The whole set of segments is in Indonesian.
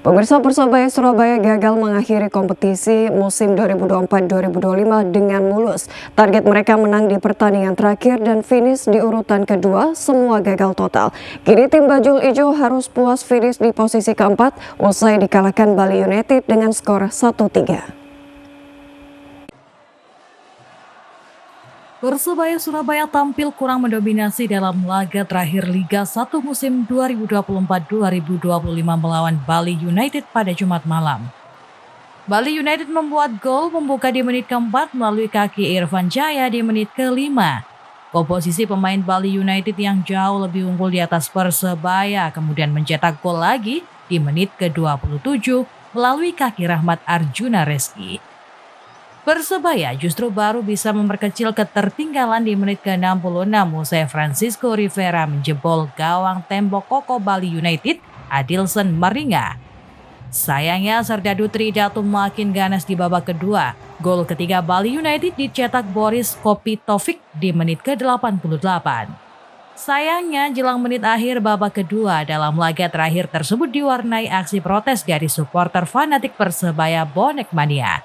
Pemirsa, Persebaya Surabaya gagal mengakhiri kompetisi musim 2024-2025 dengan mulus. Target mereka menang di pertandingan terakhir dan finish di urutan kedua, semua gagal total. Kini tim Bajul Ijo harus puas finish di posisi keempat usai dikalahkan Bali United dengan skor 1-3. Persebaya Surabaya tampil kurang mendominasi dalam laga terakhir Liga 1 musim 2024-2025 melawan Bali United pada Jumat malam. Bali United membuat gol membuka di menit keempat melalui kaki Irfan Jaya di menit kelima. Komposisi pemain Bali United yang jauh lebih unggul di atas Persebaya kemudian mencetak gol lagi di menit ke-27 melalui kaki Rahmat Arjuna Reski. Persebaya justru baru bisa memperkecil ketertinggalan di menit ke-66 usai Francisco Rivera menjebol gawang tembok kokoh Bali United, Adilson Maringa. Sayangnya Serdadu Tridatu makin ganas di babak kedua. Gol ketiga Bali United dicetak Boris Kopitovic di menit ke-88. Sayangnya jelang menit akhir babak kedua dalam laga terakhir tersebut diwarnai aksi protes dari supporter fanatik Persebaya Bonek Mania.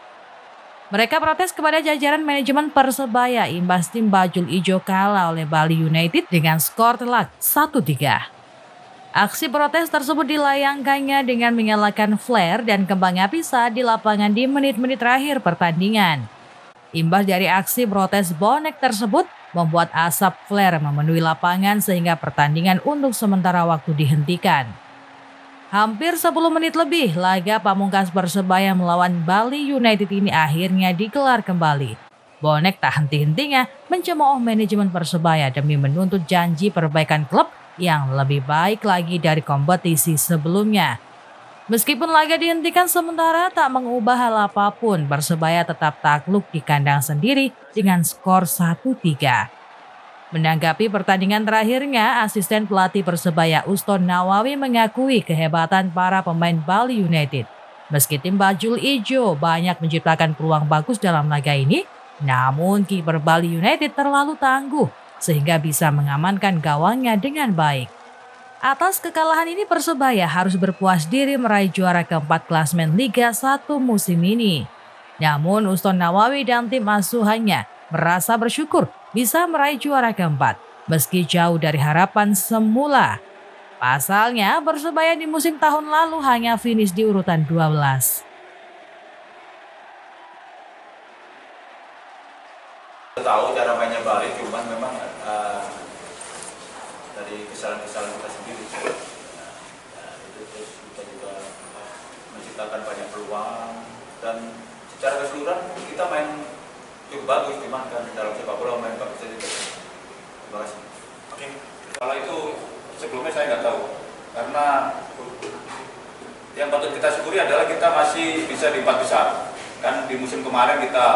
Mereka protes kepada jajaran manajemen Persebaya imbas tim Bajul Ijo kalah oleh Bali United dengan skor telak 1-3. Aksi protes tersebut dilayangkannya dengan menyalakan flare dan kembang api saat di lapangan di menit-menit terakhir pertandingan. Imbas dari aksi protes bonek tersebut membuat asap flare memenuhi lapangan sehingga pertandingan untuk sementara waktu dihentikan. Hampir 10 menit lebih, laga pamungkas Persebaya melawan Bali United ini akhirnya digelar kembali. Bonek tak henti-hentinya mencemooh manajemen Persebaya demi menuntut janji perbaikan klub yang lebih baik lagi dari kompetisi sebelumnya. Meskipun laga dihentikan sementara tak mengubah hal apapun, Persebaya tetap takluk di kandang sendiri dengan skor 1-3. Menanggapi pertandingan terakhirnya, asisten pelatih Persebaya Uston Nawawi mengakui kehebatan para pemain Bali United. Meski tim Bajul Ijo banyak menciptakan peluang bagus dalam laga ini, namun kiper Bali United terlalu tangguh sehingga bisa mengamankan gawangnya dengan baik. Atas kekalahan ini Persebaya harus berpuas diri meraih juara keempat klasmen Liga 1 musim ini. Namun Uston Nawawi dan tim asuhannya merasa bersyukur bisa meraih juara keempat, meski jauh dari harapan semula. Pasalnya, Persebaya di musim tahun lalu hanya finish di urutan 12. Tahu cara mainnya Bali, cuman memang dari kesalahan-kesalahan kita sendiri. Itu terus kita juga menciptakan banyak peluang dan secara keseluruhan kita main cukup bagus, cuman kan dalam sepak bola main bagus saja. Terima kasih. Oke. Kalau itu sebelumnya saya nggak tahu, karena yang patut kita syukuri adalah kita masih bisa di 4 besar. Kan di musim kemarin kita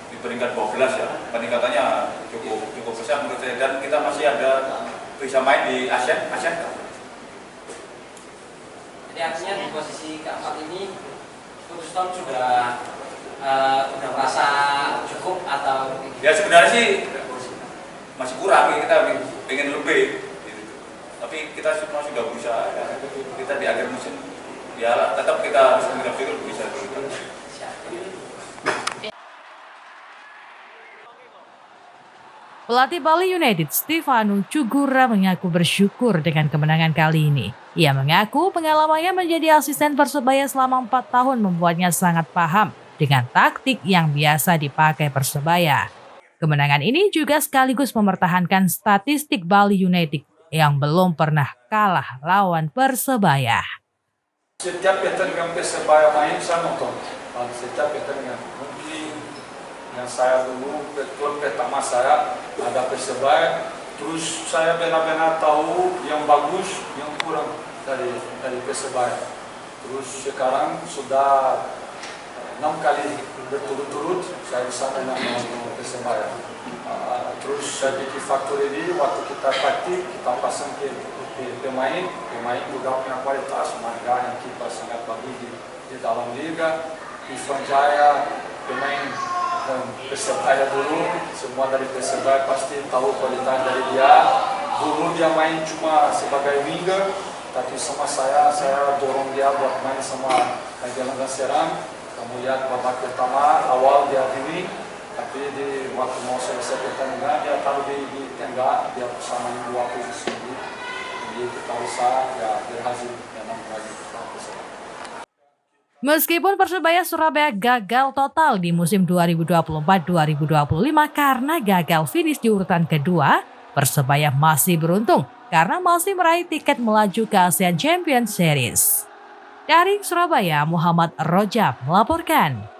di peringkat 12 ya, peningkatannya cukup besar menurut saya, dan kita masih ada bisa main di Asian Cup. Jadi artinya di posisi keempat ini Uston sudah merasa cukup atau? Ya sebenarnya sih masih kurang, kita ingin lebih gitu. Tapi kita semua sudah berusaha, kita di akhir musim ya tetap kita harus mengambil bisa gitu. Pelatih Bali United Stefano Cugura mengaku bersyukur dengan kemenangan kali ini. Ia mengaku pengalamannya menjadi asisten Persebaya selama 4 tahun membuatnya sangat paham dengan taktik yang biasa dipakai Persebaya. Kemenangan ini juga sekaligus mempertahankan statistik Bali United yang belum pernah kalah lawan Persebaya. Setiap pertandingan Persebaya main saya nonton. Setiap pertandingan mungkin yang saya dulu klub pertama saya ada Persebaya, terus saya benar-benar tahu yang bagus, yang kurang dari Persebaya. Terus sekarang sudah 6 kali berturut-turut saya bisa menang dengan Persebaya. Terus saya bikin faktor ini waktu kita praktik, kita pasang ke pemain juga punya kualitas, Marga yang kiper sangat bagus di dalam liga, Irfan Jaya, pemain Persebaya dulu, semua dari Persebaya pasti tahu kualitas dari dia. Dulu dia main cuma sebagai winger, Tapi sama saya dorong dia buat main sama Gelanggang Serang. Kamu lihat babak pertama awal dia diri, tapi di waktu mau selesai pertandingan dia taruh di tengah, dia bersama dua posisi. Jadi kita usah ya berhasil memang lagi Persebaya. Meskipun Persebaya Surabaya gagal total di musim 2024-2025 karena gagal finish di urutan kedua, Persebaya masih beruntung karena masih meraih tiket melaju ke ASEAN Champions Series. Dari Surabaya, Muhammad Rojab melaporkan.